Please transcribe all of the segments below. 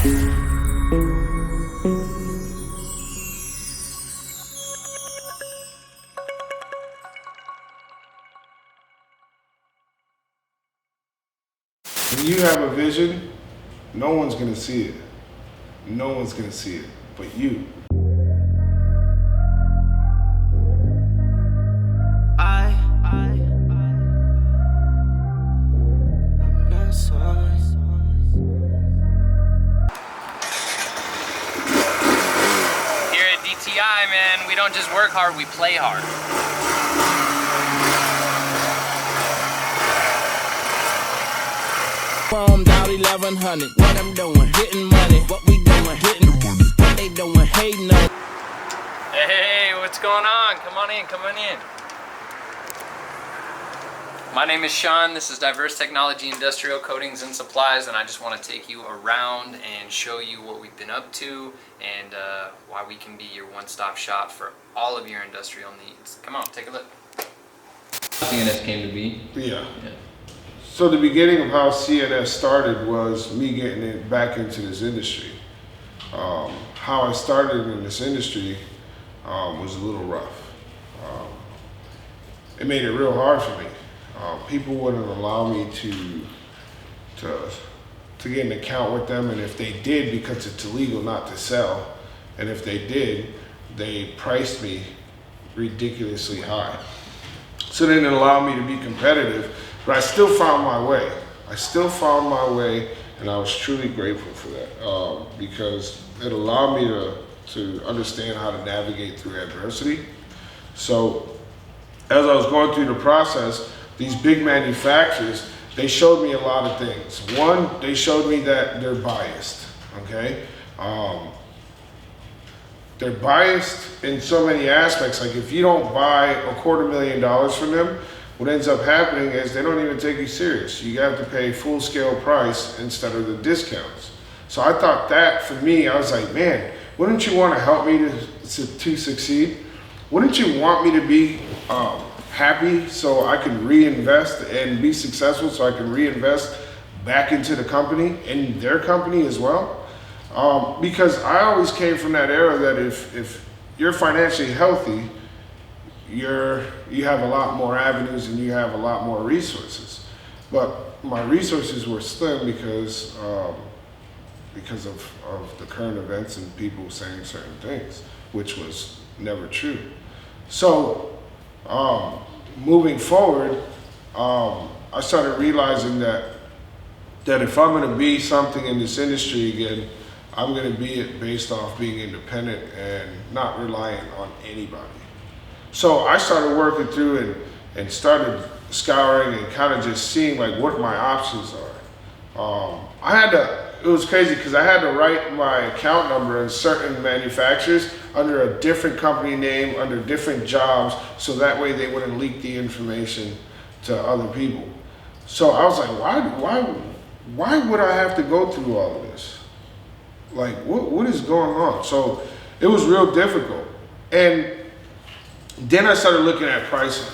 When you have a vision, no one's gonna see it. No one's gonna see it but you. Here at DTI, man, we don't just work hard, we play hard. Bombed out 1100. What I'm doing, getting money. What we doing, hitting money. What they doing, hating on. Hey, what's going on? Come on in, come on in. My name is Shaun. This is Diverse Technology Industrial Coatings and Supplies, and I just want to take you around and show you what we've been up to and why we can be your one-stop shop for all of your industrial needs. Come on, take a look. CNS came to be. Yeah. So the beginning of how CNS started was me getting it back into this industry. How I started in this industry was a little rough. It made it real hard for me. People wouldn't allow me to get an account with them, and if they did, because it's illegal not to sell, and if they did, they priced me ridiculously high. So they didn't allow me to be competitive. But I still found my way. And I was truly grateful for that because it allowed me to understand how to navigate through adversity. So as I was going through the process, these big manufacturers, they showed me a lot of things. One, they showed me that they're biased, okay? They're biased in so many aspects. Like if you don't buy $250,000 from them, what ends up happening is they don't even take you serious. You have to pay full scale price instead of the discounts. So I thought that for me, I was like, man, wouldn't you want to help me to succeed? Wouldn't you want me to be happy so I can reinvest and be successful so I can reinvest back into the company and their company as well? Because I always came from that era that if you're financially healthy, you have a lot more avenues and you have a lot more resources. But my resources were slim because of the current events and people saying certain things, which was never true. So moving forward, I started realizing that if I'm going to be something in this industry again, I'm going to be it based off being independent and not reliant on anybody. So I started working through and started scouring and kind of just seeing like what my options are. It was crazy because I had to write my account number in certain manufacturers under a different company name, under different jobs, so that way they wouldn't leak the information to other people. So I was like, why would I have to go through all of this? Like, what is going on? So it was real difficult. And then I started looking at pricing.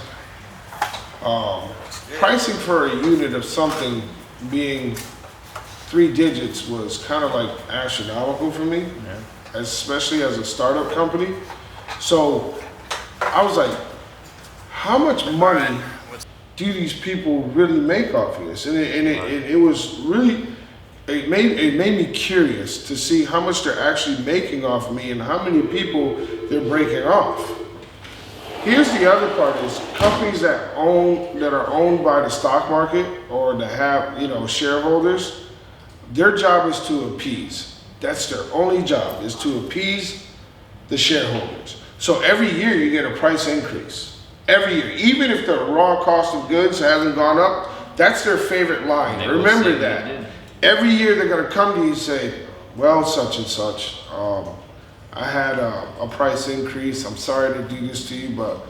Pricing for a unit of something being 3 digits was kind of like astronomical for me, especially as a startup company. So I was like, how much money do these people really make off of this? And it was really, it made me curious to see how much they're actually making off of me and how many people they're breaking off. Here's the other part is companies that are owned by the stock market or that have, shareholders, their job is to appease. That's their only job, is to appease the shareholders. So every year you get a price increase. Every year, even if the raw cost of goods hasn't gone up, that's their favorite line. Remember that. Every year they're gonna come to you and say, well, such and such, I had a price increase. I'm sorry to do this to you, but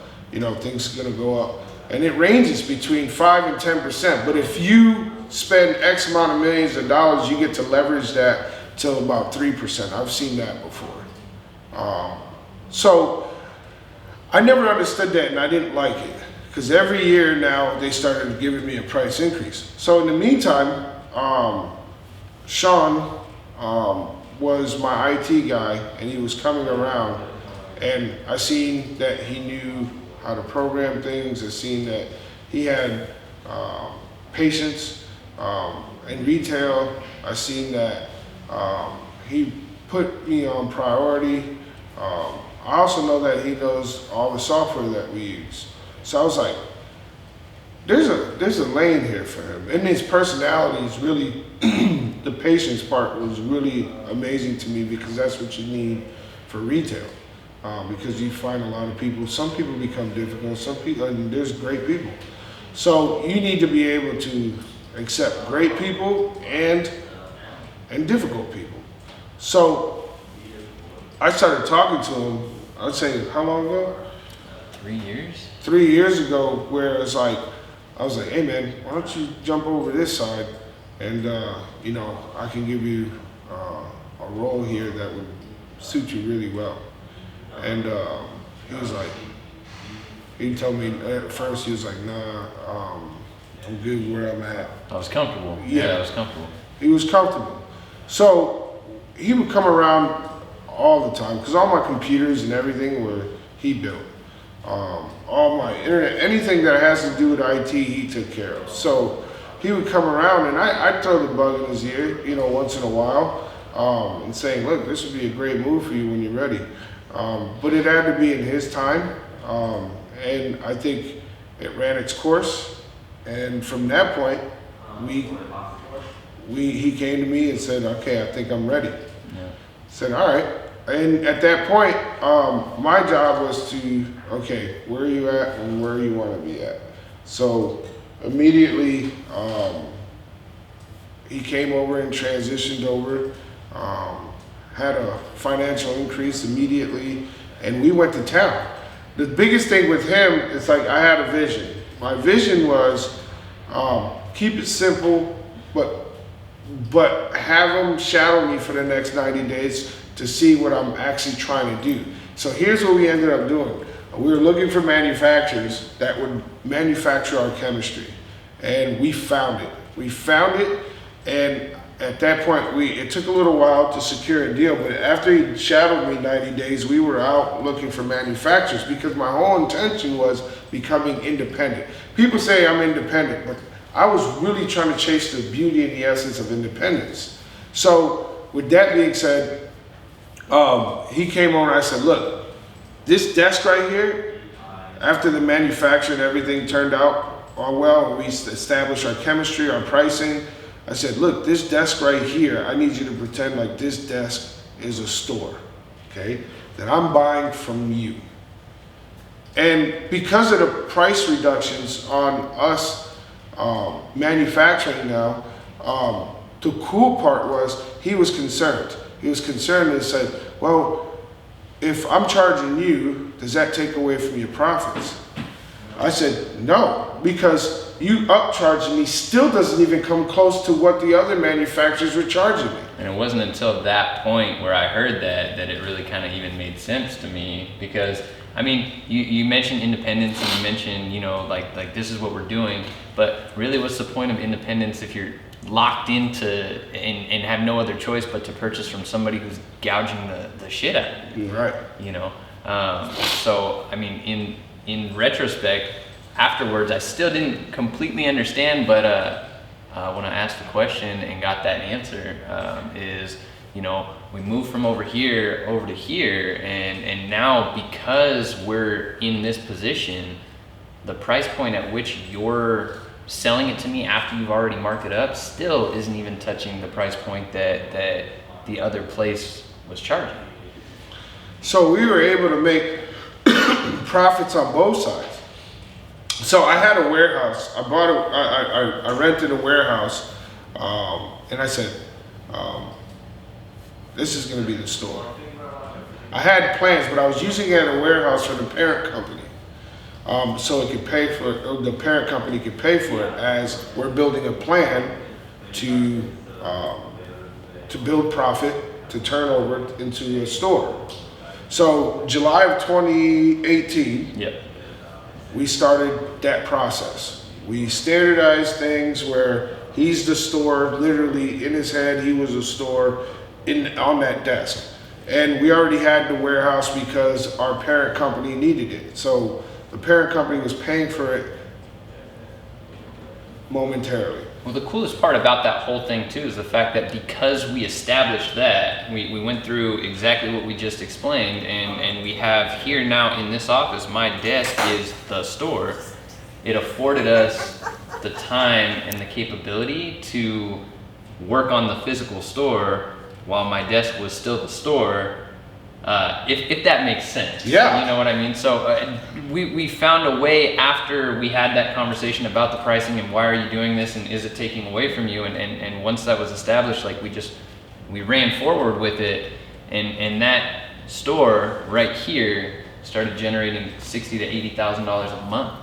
things are gonna go up. And it ranges between 5 and 10%. But if you spend X amount of millions of dollars, you get to leverage that till about 3%. I've seen that before. So I never understood that, and I didn't like it because every year now they started giving me a price increase. So in the meantime, Shaun was my IT guy, and he was coming around, and I seen that he knew how to program things. I seen that he had patience in retail. I seen that he put me on priority. I also know that he knows all the software that we use. So I was like, there's a lane here for him. And his personality is really, the patience part was really amazing to me, because that's what you need for retail. Because you find a lot of people, some people become difficult, some people, and there's great people. So you need to be able to accept great people and difficult people. So I started talking to him, I'd say, how long ago? 3 years? 3 years ago, where it's like, I was like, hey man, why don't you jump over this side, and I can give you a role here that would suit you really well. And he was like, he told me at first, he was like, nah, I'm good where I'm at. I was comfortable. Yeah. I was comfortable. He was comfortable. So he would come around all the time, because all my computers and everything were he built. All my internet, anything that has to do with IT, he took care of. So he would come around, and I'd throw the bug in his ear, once in a while, and saying, look, this would be a great move for you when you're ready. But it had to be in his time, and I think it ran its course. And from that point, he came to me and said, okay, I think I'm ready. Yeah. Said, all right. And at that point, my job was to, okay, where are you at and where you want to be at? So immediately, he came over and transitioned over, had a financial increase immediately, and we went to town. The biggest thing with him is, like, I had a vision. My vision was keep it simple, but have him shadow me for the next 90 days to see what I'm actually trying to do. So here's what we ended up doing. We were looking for manufacturers that would manufacture our chemistry, and we found it. We found it, and at that point, it took a little while to secure a deal, but after he shadowed me 90 days, we were out looking for manufacturers, because my whole intention was becoming independent. People say I'm independent, but I was really trying to chase the beauty and the essence of independence. So with that being said, he came over and I said, look, this desk right here, after the manufacturer and everything turned out well, we established our chemistry, our pricing, I said, look, this desk right here, I need you to pretend like this desk is a store, okay, that I'm buying from you. And because of the price reductions on us manufacturing now, the cool part was he was concerned. He was concerned and said, well, if I'm charging you, does that take away from your profits? I said, no, because you upcharging me still doesn't even come close to what the other manufacturers were charging me. And it wasn't until that point where I heard that it really kind of even made sense to me, because I mean, you mentioned independence, and you mentioned, like this is what we're doing, but really what's the point of independence if you're locked into and have no other choice but to purchase from somebody who's gouging the shit out of you? Right. So I mean, in retrospect, afterwards, I still didn't completely understand, but when I asked the question and got that answer, is, we moved from over here over to here, and now because we're in this position, the price point at which you're selling it to me after you've already marked it up still isn't even touching the price point that the other place was charging. So we were able to make profits on both sides. So I had a warehouse. I rented a warehouse, and I said, this is going to be the store. I had plans, but I was using it at a warehouse for the parent company, so it could pay for it, the parent company could pay for it, as we're building a plan to build profit, to turn over into a store. So July of 2018. Yep. We started that process. We standardized things where he's the store, literally in his head, he was a store, on that desk. And we already had the warehouse because our parent company needed it. So the parent company was paying for it momentarily. Well, the coolest part about that whole thing too is the fact that because we established that, we went through exactly what we just explained, and we have here now in this office, my desk is the store. It afforded us the time and the capability to work on the physical store while my desk was still the store, if that makes sense. Yeah. You know what I mean? So we found a way after we had that conversation about the pricing and why are you doing this and is it taking away from you? And once that was established, like we ran forward with it, and that store right here started generating $60,000 to $80,000 a month.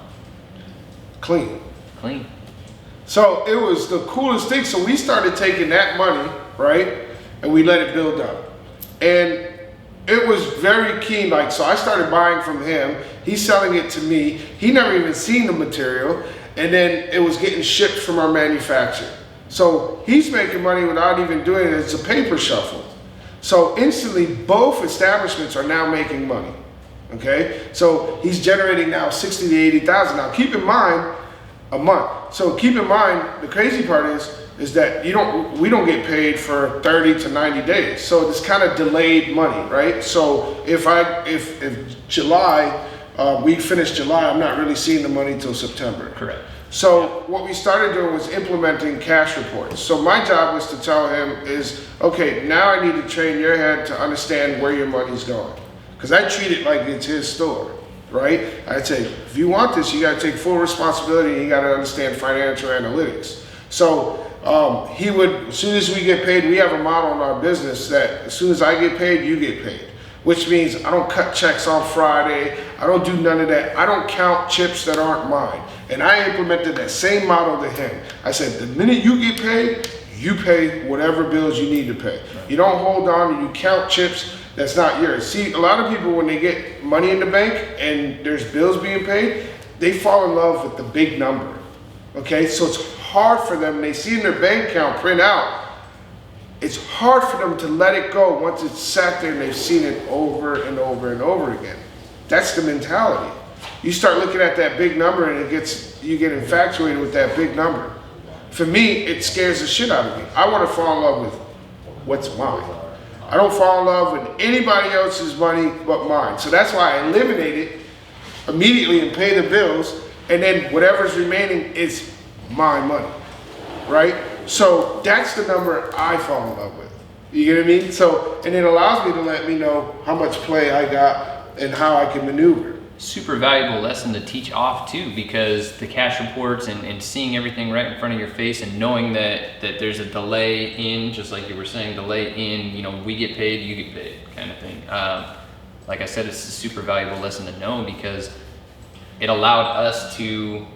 Clean. So it was the coolest thing. So we started taking that money, right? And we let it build up. And it was very keen. Like, so I started buying from him. He's selling it to me. He never even seen the material. And then it was getting shipped from our manufacturer. So he's making money without even doing it. It's a paper shuffle. So instantly, both establishments are now making money. Okay? So he's generating now 60 to 80,000. Now keep in mind, a month. So keep in mind, the crazy part is that we don't get paid for 30 to 90 days. So it's kind of delayed money, right? So if July, we finish July, I'm not really seeing the money till September. correct. So what we started doing was implementing cash reports. So my job was to tell him is, okay, now I need to train your head to understand where your money's going. Because I treat it like it's his store, right? I'd say, if you want this, you gotta take full responsibility and you gotta understand financial analytics. So he would, as soon as we get paid, we have a model in our business that as soon as I get paid, you get paid. Which means I don't cut checks on Friday. I don't do none of that. I don't count chips that aren't mine. And I implemented that same model to him. I said, the minute you get paid, you pay whatever bills you need to pay. You don't hold on and you count chips that's not yours. See, a lot of people, when they get money in the bank and there's bills being paid, they fall in love with the big number. Okay, so it's hard for them. They see in their bank account print out. It's hard for them to let it go once it's sat there and they've seen it over and over and over again. That's the mentality. You start looking at that big number and you get infatuated with that big number. For me, it scares the shit out of me. I want to fall in love with what's mine. I don't fall in love with anybody else's money but mine. So that's why I eliminate it immediately and pay the bills, and then whatever's remaining is my money, right? So that's the number I fall in love with. You get what I mean? So, and it allows me to let me know how much play I got and how I can maneuver. Super valuable lesson to teach off too, because the cash reports and seeing everything right in front of your face and knowing that there's a delay in, just like you were saying, delay in, we get paid, you get paid kind of thing. Like I said, it's a super valuable lesson to know because it allowed us to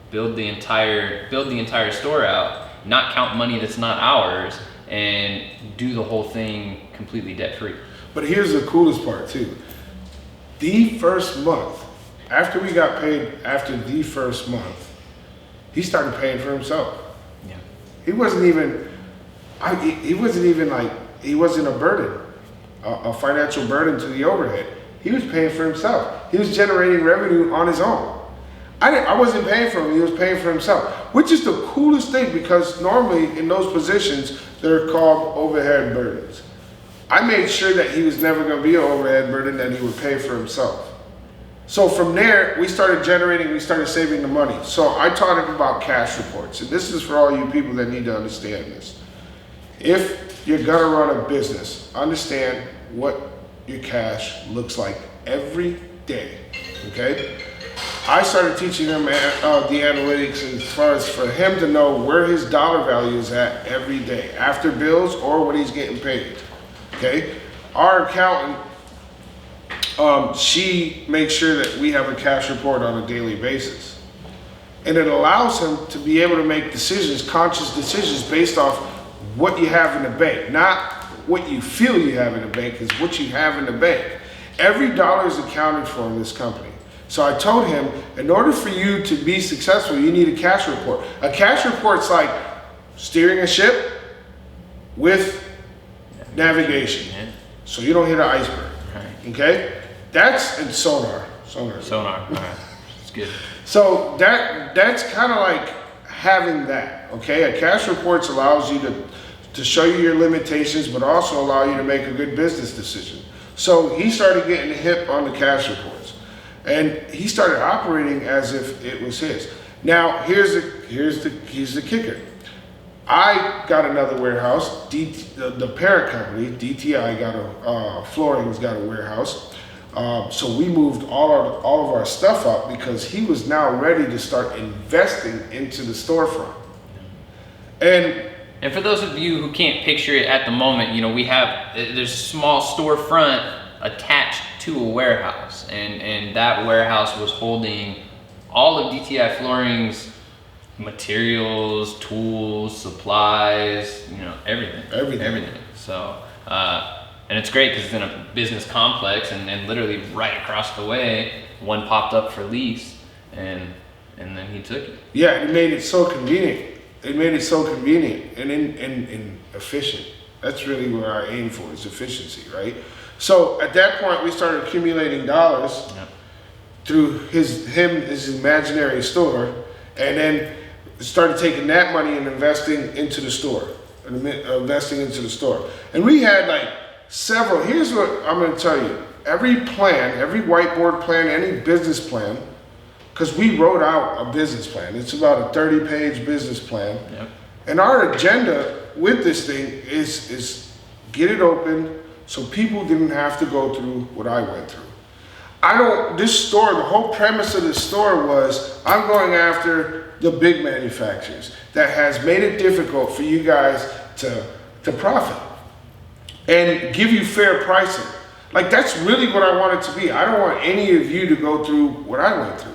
build the entire store out, not count money that's not ours, and do the whole thing completely debt free. But here's the coolest part too. The first month, after we got paid, after the first month, he started paying for himself. Yeah. He wasn't even he wasn't a burden, a financial burden to the overhead. He was paying for himself. He was generating revenue on his own. I wasn't paying for him, he was paying for himself, which is the coolest thing because normally in those positions, they're called overhead burdens. I made sure that he was never gonna be an overhead burden, that he would pay for himself. So from there, we started saving the money. So I taught him about cash reports. And this is for all you people that need to understand this. If you're gonna run a business, understand what your cash looks like every day, okay? I started teaching him the analytics as far as for him to know where his dollar value is at every day, after bills or when he's getting paid. Okay, our accountant, she makes sure that we have a cash report on a daily basis. And it allows him to be able to make decisions, conscious decisions based off what you have in the bank. Not what you feel you have in the bank, is what you have in the bank. Every dollar is accounted for in this company. So I told him, in order for you to be successful, you need a cash report. A cash report's like steering a ship with navigation, Yeah. so you don't hit an iceberg. Right. Okay, that's and sonar. Sonar. Right. It's good. So that's kind of like having that. Okay, a cash reports allows you to show you your limitations, but also allow you to make a good business decision. So he started getting hip on the cash reports, and he started operating as if it was his. Now here's the kicker. I got another warehouse. The parent company, DTI, Flooring's got a warehouse. So we moved all of our stuff up because he was now ready to start investing into the storefront. And for those of you who can't picture it at the moment, there's a small storefront attached to a warehouse, and that warehouse was holding all of DTI Flooring's materials, tools, supplies, everything. So, and it's great because it's in a business complex, and literally right across the way, one popped up for lease, and then he took it. Yeah, it made it so convenient. It made it so convenient and efficient. That's really where I aim for, is efficiency, right? So at that point, we started accumulating dollars through his imaginary store, and then started taking that money and investing into the store, And we had like several. Here's what I'm going to tell you: every whiteboard plan, any business plan. Because we wrote out a business plan. It's about a 30-page business plan. Yep. And our agenda with this thing is get it open so people didn't have to go through what I went through. The whole premise of this store was I'm going after the big manufacturers that has made it difficult for you guys to profit and give you fair pricing. Like, that's really what I want it to be. I don't want any of you to go through what I went through.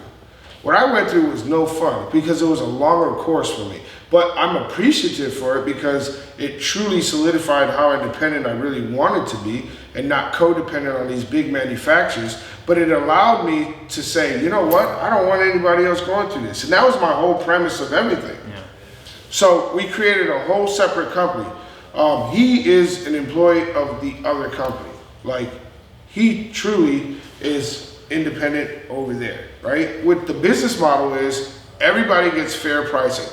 What I went through was no fun because it was a longer course for me. But I'm appreciative for it because it truly solidified how independent I really wanted to be and not codependent on these big manufacturers. But it allowed me to say, you know what? I don't want anybody else going through this. And that was my whole premise of everything. Yeah. So we created a whole separate company. He is an employee of the other company. Like, he truly is independent over there, right? What the business model is, everybody gets fair pricing.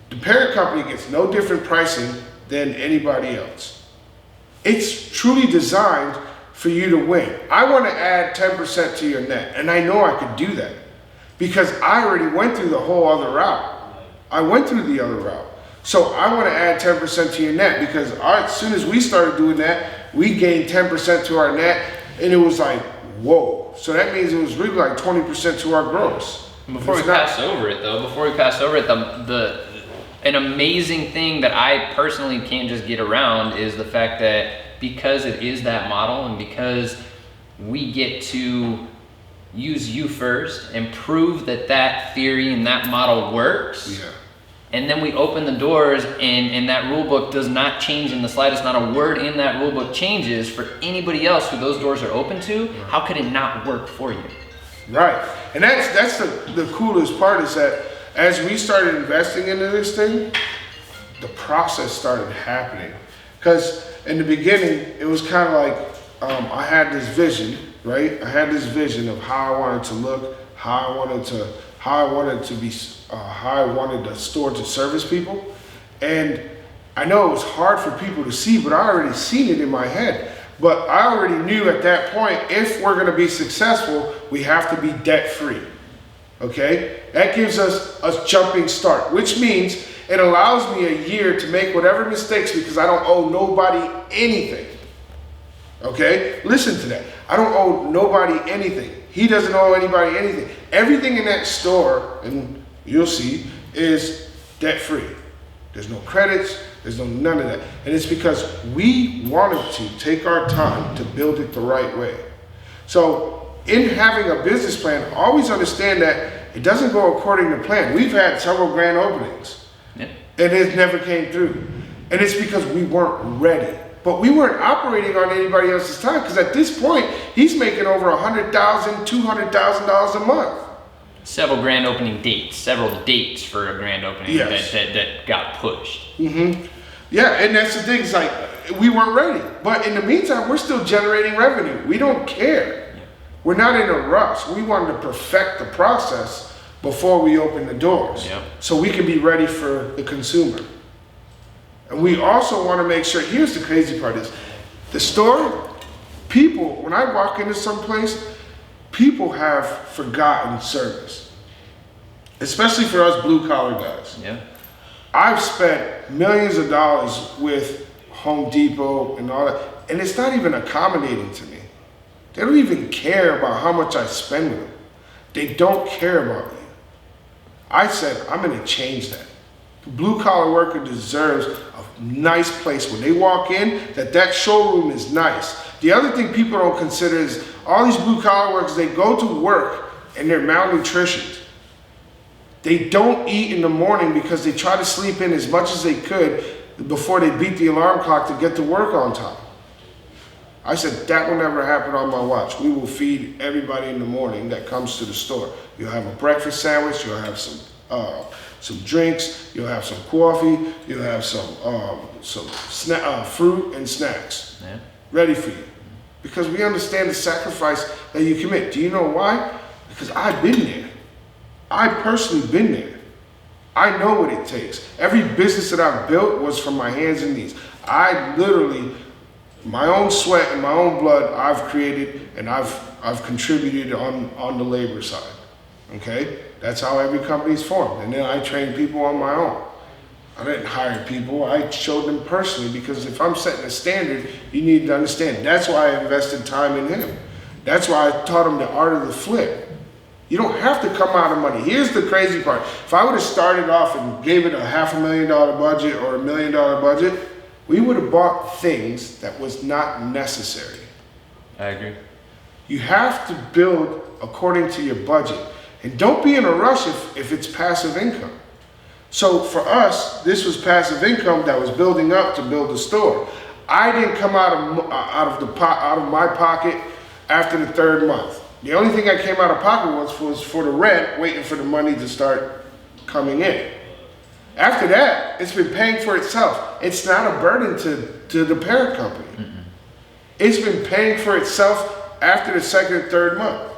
The parent company gets no different pricing than anybody else. It's truly designed for you to win. I want to add 10% to your net, and I know I could do that because I already went through the whole other route. I went through the other route. So I want to add 10% to your net because as soon as we started doing that, we gained 10% to our net, and it was like, whoa. So that means it was really like 20% to our gross. Before we pass over it, an amazing thing that I personally can't just get around is the fact that because it is that model and because we get to use you first and prove that theory and that model works. Yeah. And then we open the doors and that rule book does not change in the slightest. Not a word in that rule book changes for anybody else who those doors are open to. Right. How could it not work for you? Right. And that's the coolest part is that as we started investing into this thing, the process started happening. Because in the beginning, it was kind of like I had this vision, right? I had this vision of how I wanted to look, how I wanted the store to service people. And I know it was hard for people to see, but I already seen it in my head. But I already knew at that point, if we're gonna be successful, we have to be debt free, okay? That gives us a jumping start, which means it allows me a year to make whatever mistakes because I don't owe nobody anything, okay? Listen to that. I don't owe nobody anything. He doesn't owe anybody anything. Everything in that store, and you'll see, is debt free. There's no credits, there's none of that. And it's because we wanted to take our time to build it the right way. So in having a business plan, always understand that it doesn't go according to plan. We've had several grand openings, and it never came through. And it's because we weren't ready. But we weren't operating on anybody else's time because at this point, he's making over $100,000, $200,000 a month. Several grand opening dates, several dates for a grand opening. Yes. that got pushed. Mm-hmm. Yeah, and that's the thing. It's like we weren't ready. But in the meantime, we're still generating revenue. We don't care. We're not in a rush. We wanted to perfect the process before we open the doors, so we can be ready for the consumer. And we also want to make sure, here's the crazy part is, the store, people, when I walk into some place, people have forgotten service. Especially for us blue collar guys. Yeah. I've spent millions of dollars with Home Depot and all that, and it's not even accommodating to me. They don't even care about how much I spend with them. They don't care about me. I said, I'm gonna change that. The blue collar worker deserves a nice place when they walk in, that showroom is nice. The other thing people don't consider is all these blue collar workers, they go to work and they're malnutritioned. They don't eat in the morning because they try to sleep in as much as they could before they beat the alarm clock to get to work on time. I said, that will never happen on my watch. We will feed everybody in the morning that comes to the store. You'll have a breakfast sandwich, you'll have some drinks, you'll have some coffee, you'll have some fruit and snacks ready for you. Because we understand the sacrifice that you commit. Do you know why? Because I've been there. I personally been there. I know what it takes. Every business that I've built was from my hands and knees. I literally, my own sweat and my own blood, I've created and I've contributed on the labor side. Okay? That's how every company's formed. And then I train people on my own. I didn't hire people. I showed them personally, because if I'm setting a standard, you need to understand. That's why I invested time in him. That's why I taught him the art of the flip. You don't have to come out of money. Here's the crazy part. If I would have started off and gave it a $500,000 budget or $1 million budget, we would have bought things that was not necessary. I agree. You have to build according to your budget. And don't be in a rush if it's passive income. So for us, this was passive income that was building up to build the store. I didn't come out of my pocket after the third month. The only thing I came out of pocket was for the rent, waiting for the money to start coming in. After that, it's been paying for itself. It's not a burden to the parent company. Mm-mm. It's been paying for itself after the second and third month.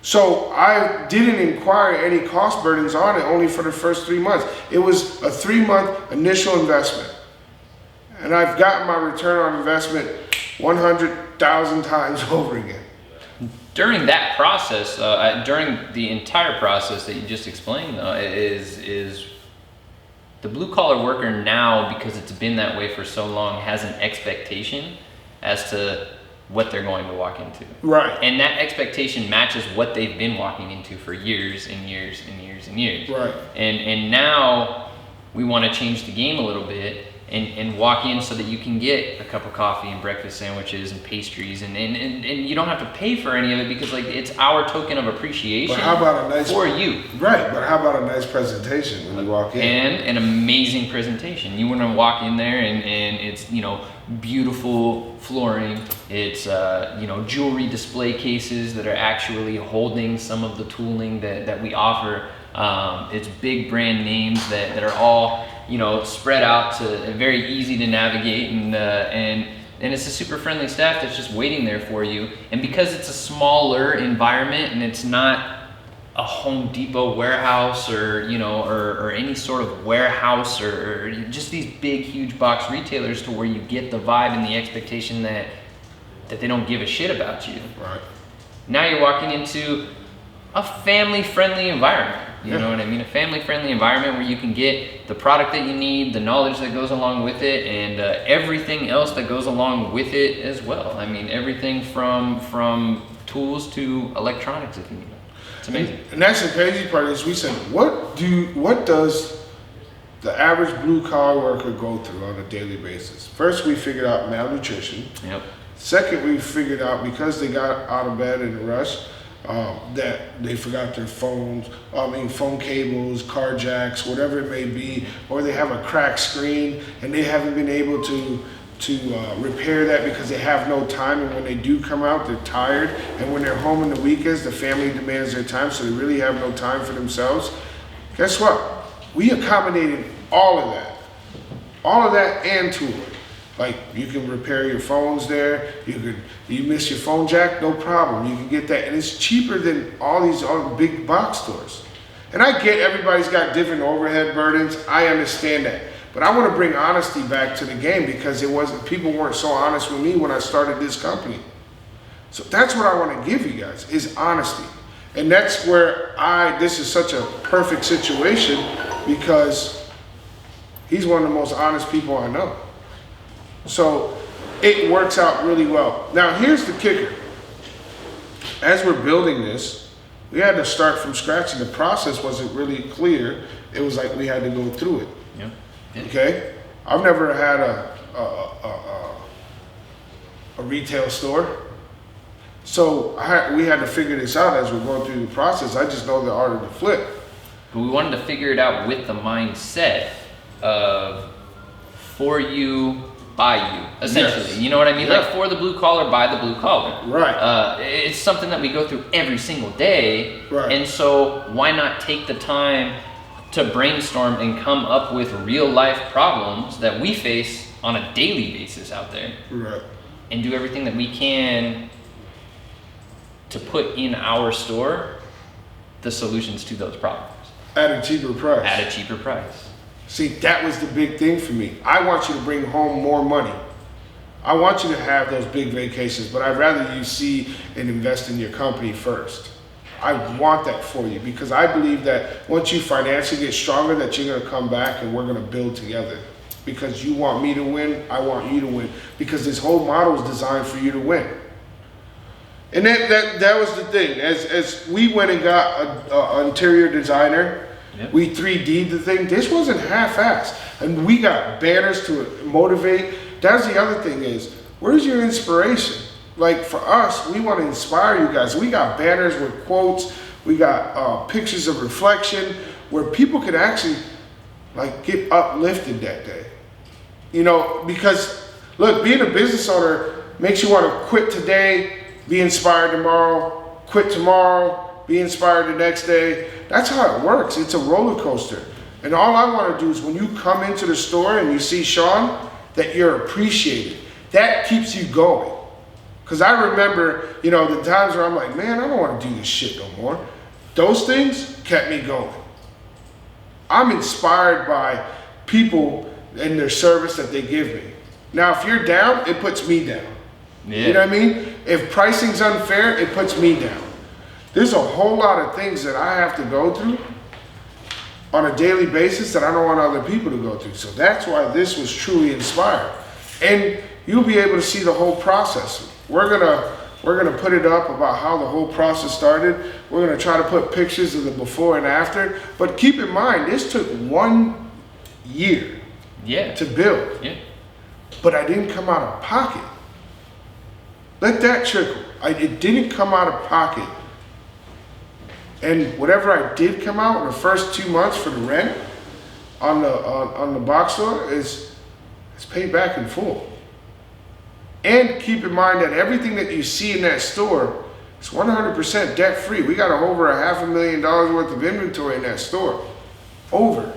So I didn't inquire any cost burdens on it only for the first 3 months. It was a 3-month initial investment. And I've gotten my return on investment 100,000 times over again. During that process, during the entire process that you just explained, though, is the blue collar worker now, because it's been that way for so long, has an expectation as to what they're going to walk into. Right. And that expectation matches what they've been walking into for years and years and years and years. Right. And now we want to change the game a little bit and walk in so that you can get a cup of coffee and breakfast sandwiches and pastries and you don't have to pay for any of it, because like it's our token of appreciation. But how about a nice for you? Right, but how about a nice presentation when you walk in? And an amazing presentation. You want to walk in there and it's, beautiful flooring. It's jewelry display cases that are actually holding some of the tooling that we offer. It's big brand names that are all spread out to very easy to navigate, and it's a super friendly staff that's just waiting there for you. And because it's a smaller environment and it's not a Home Depot warehouse or any sort of warehouse or just these big huge box retailers to where you get the vibe and the expectation that they don't give a shit about you. Right. Now you're walking into a family-friendly environment. You know what I mean? A family-friendly environment where you can get the product that you need, the knowledge that goes along with it, and everything else that goes along with it as well. I mean, everything from tools to electronics if you need it. It's amazing. And that's the crazy part is we said, what does the average blue-collar worker go through on a daily basis? First, we figured out malnutrition. Yep. Second, we figured out because they got out of bed in a rush, that they forgot their phone cables, car jacks, whatever it may be, or they have a cracked screen and they haven't been able to repair that because they have no time, and when they do come out, they're tired, and when they're home in the weekends, the family demands their time, so they really have no time for themselves. Guess what? We accommodated all of that and tooling. Like you can repair your phones there. You miss your phone jack, no problem. You can get that, and it's cheaper than all these other big box stores. And I get everybody's got different overhead burdens. I understand that, but I want to bring honesty back to the game because people weren't so honest with me when I started this company. So that's what I want to give you guys is honesty, and that's where this is such a perfect situation because he's one of the most honest people I know. So it works out really well. Now here's the kicker. As we're building this, we had to start from scratch and the process wasn't really clear. It was like we had to go through it. Yeah. Okay? I've never had a retail store. So we had to figure this out as we're going through the process. I just know the art of the flip. But we wanted to figure it out with the mindset of for you, by you, essentially. Yes. You know what I mean? Yeah. Like for the blue collar, by the blue collar. Right. It's something that we go through every single day. Right. And so why not take the time to brainstorm and come up with real life problems that we face on a daily basis out there. Right. And do everything that we can to put in our store the solutions to those problems. At a cheaper price. At a cheaper price. See, that was the big thing for me. I want you to bring home more money. I want you to have those big vacations, but I'd rather you see and invest in your company first. I want that for you because I believe that once you financially get stronger, that you're gonna come back and we're gonna build together. Because you want me to win, I want you to win. Because this whole model is designed for you to win. And that was the thing. As we went and got an interior designer, Yep. we 3D'd the thing. This wasn't half-assed. And we got banners to motivate. That's the other thing is, where's your inspiration? Like for us, we want to inspire you guys. We got banners with quotes. We got pictures of reflection where people could actually like get uplifted that day. You know, because look, being a business owner makes you want to quit today, be inspired tomorrow, quit tomorrow, be inspired the next day. That's how it works. It's a roller coaster. And all I want to do is when you come into the store and you see Shaun, that you're appreciated. That keeps you going. Because I remember, you know, the times where I'm like, man, I don't want to do this shit no more. Those things kept me going. I'm inspired by people and their service that they give me. Now, if you're down, it puts me down. Yeah. You know what I mean? If pricing's unfair, it puts me down. There's a whole lot of things that I have to go through on a daily basis that I don't want other people to go through. So that's why this was truly inspired. And you'll be able to see the whole process. We're gonna put it up about how the whole process started. We're gonna try to put pictures of the before and after. But keep in mind, this took 1 year to build. Yeah. But I didn't come out of pocket. Let that trickle. It didn't come out of pocket. And whatever I did come out in the first 2 months for the rent on the box store is paid back in full. And keep in mind that everything that you see in that store is 100% debt free. We got over $500,000 worth of inventory in that store. Over.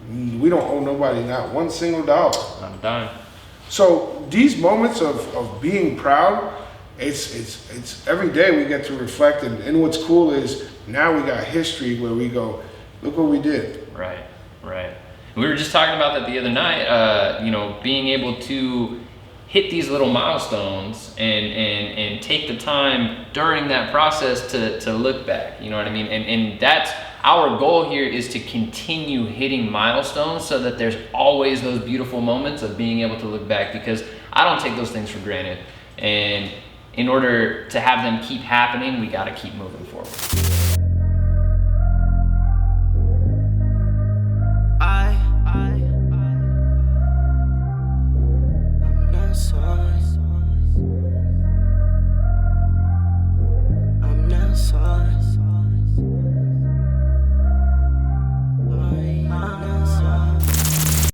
We don't owe nobody not one single dollar. Not a dime. So these moments of being proud, it's every day we get to reflect, and what's cool is now we got history where we go, look what we did. Right. We were just talking about that the other night, you know, being able to hit these little milestones and take the time during that process to look back, you know what I mean? And that's our goal here, is to continue hitting milestones so that there's always those beautiful moments of being able to look back, because I don't take those things for granted. And in order to have them keep happening, we got to keep moving forward. I'm not sorry.